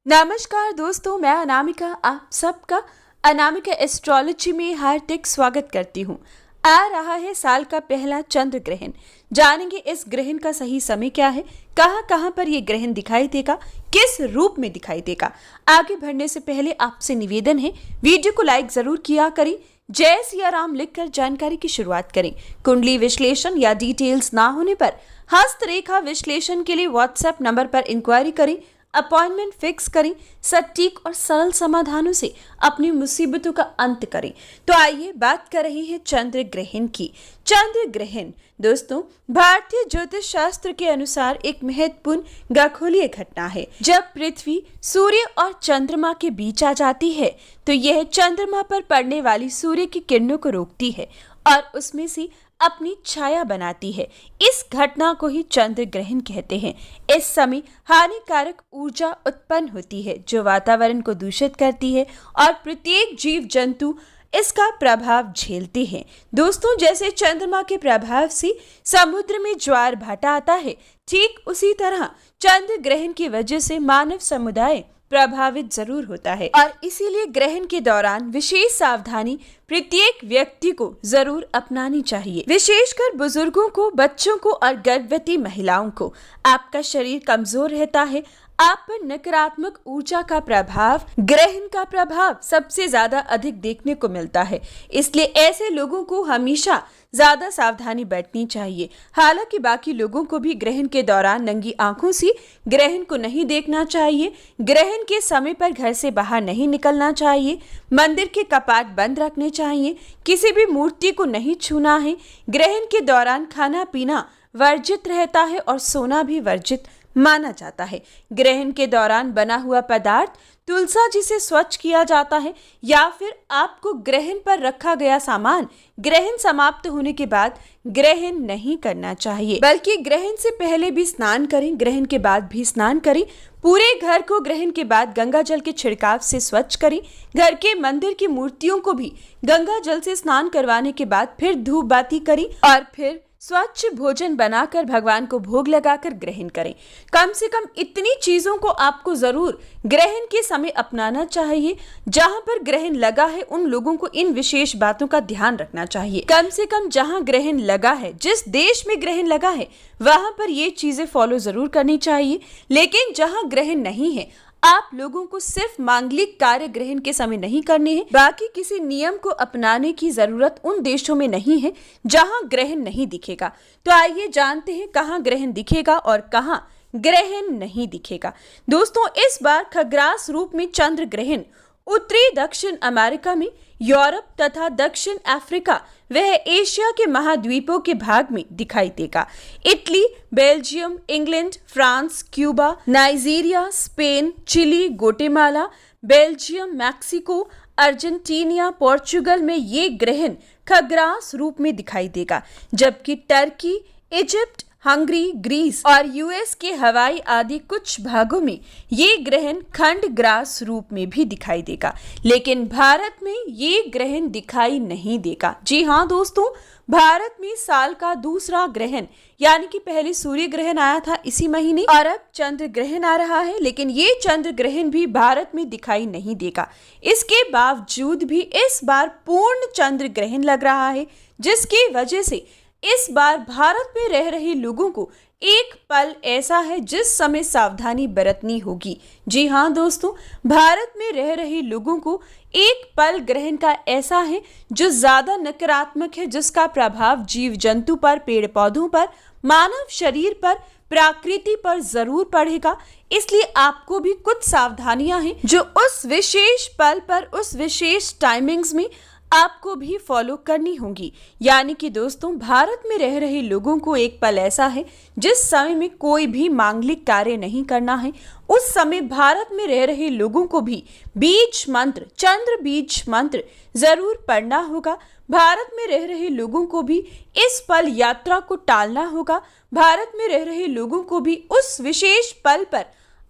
नमस्कार दोस्तों, मैं अनामिका आप सबका अनामिका एस्ट्रोलॉजी में हार्दिक स्वागत करती हूँ। आ रहा है साल का पहला चंद्र ग्रहण। जानेंगे इस ग्रहण का सही समय क्या है, कहाँ कहाँ पर ये ग्रहण दिखाई देगा, किस रूप में दिखाई देगा। आगे बढ़ने से पहले आपसे निवेदन है, वीडियो को लाइक जरूर किया करें, जय सिया राम लिखकर जानकारी की शुरुआत करें। कुंडली विश्लेषण या डिटेल्स ना होने पर हस्तरेखा विश्लेषण के लिए व्हाट्सएप नंबर पर इंक्वायरी करें, अपॉइंटमेंट फिक्स करें, सटीक और सरल समाधानों से अपनी मुसीबतों का अंत करें। तो आइए बात कर रहे हैं चंद्र ग्रहण की। चंद्र ग्रहण दोस्तों भारतीय ज्योतिष शास्त्र के अनुसार एक महत्वपूर्ण खगोलीय घटना है। जब पृथ्वी सूर्य और चंद्रमा के बीच आ जाती है तो यह चंद्रमा पर पड़ने वाली सूर्य की किरणों को रोकती है और उसमें से अपनी छाया बनाती है। इस घटना को ही चंद्र ग्रहण कहते हैं। इस समय हानिकारक ऊर्जा उत्पन्न होती है जो वातावरण को दूषित करती है और प्रत्येक जीव जंतु इसका प्रभाव झेलते हैं। दोस्तों, जैसे चंद्रमा के प्रभाव से समुद्र में ज्वार भाटा आता है, ठीक उसी तरह चंद्र ग्रहण की वजह से मानव समुदाय प्रभावित जरूर होता है और इसीलिए ग्रहण के दौरान विशेष सावधानी प्रत्येक व्यक्ति को जरूर अपनानी चाहिए, विशेषकर बुजुर्गों को, बच्चों को और गर्भवती महिलाओं को। आपका शरीर कमजोर रहता है, आप पर नकारात्मक ऊर्जा का प्रभाव, ग्रहण का प्रभाव सबसे ज्यादा अधिक देखने को मिलता है। इसलिए ऐसे लोगों को हमेशा ज्यादा सावधानी बरतनी चाहिए। हालांकि बाकी लोगों को भी ग्रहण के दौरान नंगी आंखों से ग्रहण को नहीं देखना चाहिए। ग्रहण के समय पर घर से बाहर नहीं निकलना चाहिए, मंदिर के कपाट बंद रखने चाहिए, किसी भी मूर्ति को नहीं छूना है। ग्रहण के दौरान खाना पीना वर्जित रहता है और सोना भी वर्जित माना जाता है। ग्रहण के दौरान बना हुआ पदार्थ तुलसा जी से स्वच्छ किया जाता है या फिर आपको ग्रहण पर रखा गया सामान ग्रहण समाप्त होने के बाद ग्रहण नहीं करना चाहिए, बल्कि ग्रहण से पहले भी स्नान करें, ग्रहण के बाद भी स्नान करें। पूरे घर को ग्रहण के बाद गंगा जल के छिड़काव से स्वच्छ करें। घर के मंदिर की मूर्तियों को भी गंगा जल से स्नान करवाने के बाद फिर धूप बाती करें और फिर स्वच्छ भोजन बनाकर भगवान को भोग लगाकर ग्रहण करें। कम से कम इतनी चीजों को आपको जरूर ग्रहण के समय अपनाना चाहिए। जहां पर ग्रहण लगा है उन लोगों को इन विशेष बातों का ध्यान रखना चाहिए। कम से कम जहां ग्रहण लगा है, जिस देश में ग्रहण लगा है, वहां पर ये चीजें फॉलो जरूर करनी चाहिए। लेकिन जहां ग्रहण नहीं है, आप लोगों को सिर्फ मांगलिक कार्य ग्रहण के समय नहीं करने हैं। बाकी किसी नियम को अपनाने की जरूरत उन देशों में नहीं है जहां ग्रहण नहीं दिखेगा। तो आइए जानते हैं कहां ग्रहण दिखेगा और कहां ग्रहण नहीं दिखेगा। दोस्तों, इस बार खग्रास रूप में चंद्र ग्रहण उत्तरी दक्षिण अमेरिका में, यूरोप तथा दक्षिण अफ्रीका वह एशिया के महाद्वीपों के भाग में दिखाई देगा। Italy, Belgium, England, France, Cuba, Nigeria, Spain, Chile, Guatemala, Belgium, Mexico, Argentina, Portugal में ये ग्रहण खग्रास रूप में दिखाई देगा, जबकि टर्की, इजिप्ट, हंगरी, ग्रीस और यूएस के हवाई आदि कुछ भागों में ये ग्रहण खंड ग्रास रूप में भी दिखाई देगा। लेकिन भारत में ये ग्रहण दिखाई नहीं देगा। जी हाँ दोस्तों, भारत में साल का दूसरा ग्रहण यानी कि पहले सूर्य ग्रहण आया था इसी महीने और अब चंद्र ग्रहण आ रहा है, लेकिन ये चंद्र ग्रहण भी भारत में दिखाई नहीं देगा। इसके बावजूद भी इस बार पूर्ण चंद्र ग्रहण लग रहा है, जिसकी वजह से इस बार भारत में रह रहे लोगों को एक पल ऐसा है जिस समय सावधानी बरतनी होगी। जी हाँ दोस्तों, भारत में रह रहे लोगों को एक पल ग्रहण का ऐसा है जो ज्यादा नकारात्मक है, जिसका प्रभाव जीव जंतु पर, पेड़ पौधों पर, मानव शरीर पर, प्रकृति पर जरूर पड़ेगा। इसलिए आपको भी कुछ सावधानियां हैं जो उस विशेष पल पर, उस विशेष टाइमिंग्स में आपको भी फॉलो करनी होगी। यानी कि दोस्तों, भारत में रह रहे लोगों को एक पल ऐसा है जिस समय में कोई भी मांगलिक कार्य नहीं करना है। उस समय भारत में रह रहे लोगों को भी बीज मंत्र, चंद्र बीज मंत्र जरूर पढ़ना होगा। भारत में रह रहे लोगों को भी इस पल यात्रा को टालना होगा। भारत में रह रहे लोगों को भी उस विशेष पल पर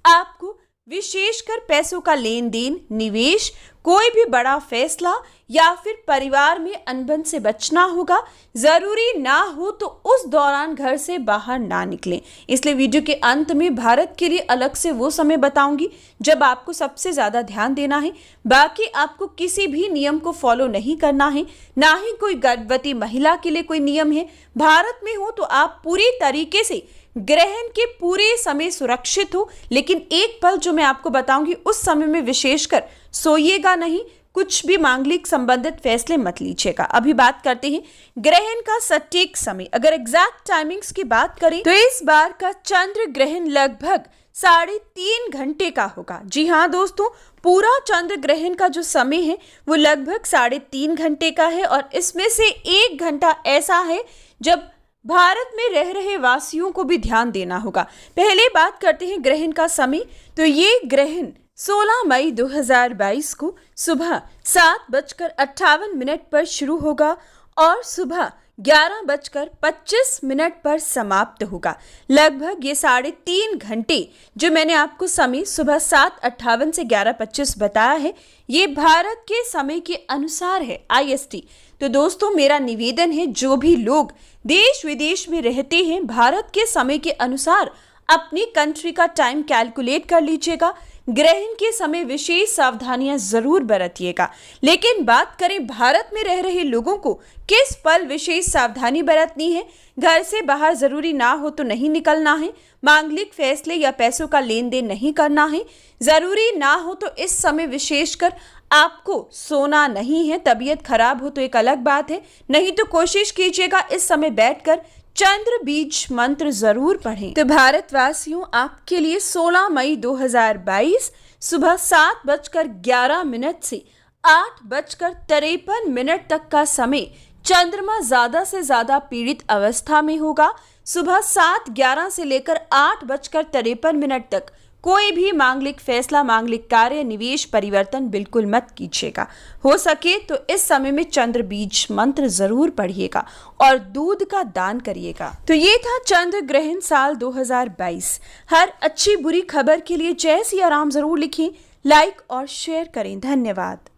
आपको विशेषकर पैसों का लेन देन, निवेश, कोई भी बड़ा फैसला या फिर परिवार में अनबन से बचना होगा। जरूरी ना हो तो उस दौरान घर से बाहर ना निकलें। इसलिए वीडियो के अंत में भारत के लिए अलग से वो समय बताऊंगी जब आपको सबसे ज्यादा ध्यान देना है। बाकी आपको किसी भी नियम को फॉलो नहीं करना है, ना ही कोई गर्भवती महिला के लिए कोई नियम है। भारत में हो तो आप पूरी तरीके से ग्रहण के पूरे समय सुरक्षित हो, लेकिन एक पल जो मैं आपको बताऊंगी उस समय में विशेषकर सोइएगा नहीं, कुछ भी मांगलिक संबंधित फैसले मत लीजिएगा। अभी बात करते हैं ग्रहण का सटीक समय। अगर एग्जैक्ट टाइमिंग्स की बात करें तो इस बार का चंद्र ग्रहण लगभग 3.5 घंटे का होगा। जी हाँ दोस्तों, पूरा चंद्र ग्रहण का जो समय है वो लगभग 3.5 घंटे का है और इसमें से 1 घंटा ऐसा है जब भारत में रह रहे वासियों को भी ध्यान देना होगा। पहले बात करते हैं ग्रहण का समय। तो ये ग्रहण 16 मई 2022 को सुबह 7:58 पर शुरू होगा और सुबह 11:25 पर समाप्त होगा। लगभग ये 3.5 घंटे जो मैंने आपको समय सुबह 7:58 से 11:25 बताया है, ये भारत के समय के अनुसार है, IST। तो दोस्तों मेरा निवेदन है, जो भी लोग देश विदेश में रहते हैं, भारत के समय के अनुसार अपनी कंट्री का टाइम कैलकुलेट कर लीजिएगा। ग्रहण के समय विशेष सावधानियां जरूर बरतिएगा। लेकिन बात करें भारत में रह रहे लोगों को किस पल विशेष सावधानी बरतनी है। घर से बाहर जरूरी ना हो तो नहीं निकलना है, मांगलिक फैसले या पैसों का लेन देन नहीं करना है। जरूरी ना हो तो इस समय विशेषकर आपको सोना नहीं है। तबीयत खराब हो तो एक अलग बात है, नहीं तो कोशिश कीजिएगा इस समय बैठकर चंद्र बीज मंत्र जरूर पढ़ें। तो भारतवासियों, आपके लिए 16 मई 2022 सुबह 7:11 से 8:53 तक का समय चंद्रमा ज्यादा से ज्यादा पीड़ित अवस्था में होगा। सुबह 7:11 से लेकर 8:53 तक कोई भी मांगलिक फैसला, मांगलिक कार्य, निवेश, परिवर्तन बिल्कुल मत कीजिएगा। हो सके तो इस समय में चंद्र बीज मंत्र जरूर पढ़िएगा और दूध का दान करिएगा। तो ये था चंद्र ग्रहण साल 2022। हर अच्छी बुरी खबर के लिए जय सिया राम जरूर लिखें, लाइक और शेयर करें। धन्यवाद।